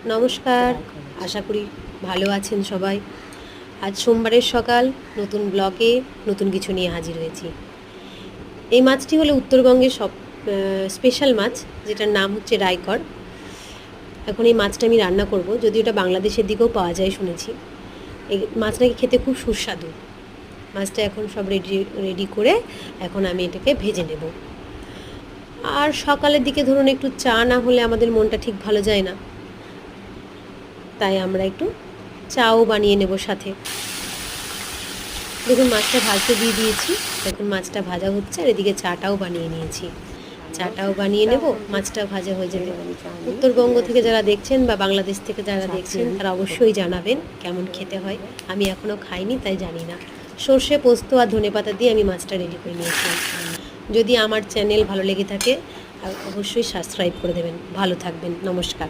নমস্কার, আশা করি ভালো আছেন সবাই। আজ সোমবারের সকাল, নতুন ব্লগে নতুন কিছু নিয়ে হাজির হয়েছি। এই মাছটি হলো উত্তরবঙ্গের সব স্পেশাল মাছ, যেটার নাম হচ্ছে রাইকর। এখন এই মাছটা আমি রান্না করব, যদিও এটা বাংলাদেশের দিকেও পাওয়া যায় শুনেছি। এই মাছটাকে খেতে খুব সুস্বাদু। মাছটা এখন সব রেডি করে এখন আমি এটাকে ভেজে নেব। আর সকালের দিকে ধরুন একটু চা না হলে আমাদের মনটা ঠিক ভালো যায় না, তাই আমরা একটু চাও বানিয়ে নেব সাথে। দেখুন মাছটা ভাজতে দিয়ে দিয়েছি, এখন মাছটা ভাজা হচ্ছে আর এদিকে চাটাও বানিয়ে নিয়েছি। চাটাও বানিয়ে নেব, মাছটা ভাজা হয়ে যাবে। উত্তরবঙ্গ থেকে যারা দেখছেন বা বাংলাদেশ থেকে যারা দেখছেন তারা অবশ্যই জানাবেন কেমন খেতে হয়। আমি এখনও খাইনি তাই জানি না। সর্ষে, পোস্ত আর ধনেপাতা দিয়ে আমি মাছটা রেডি করে নিয়েছিলাম। যদি আমার চ্যানেল ভালো লেগে থাকে অবশ্যই সাবস্ক্রাইব করে দেবেন। ভালো থাকবেন, নমস্কার।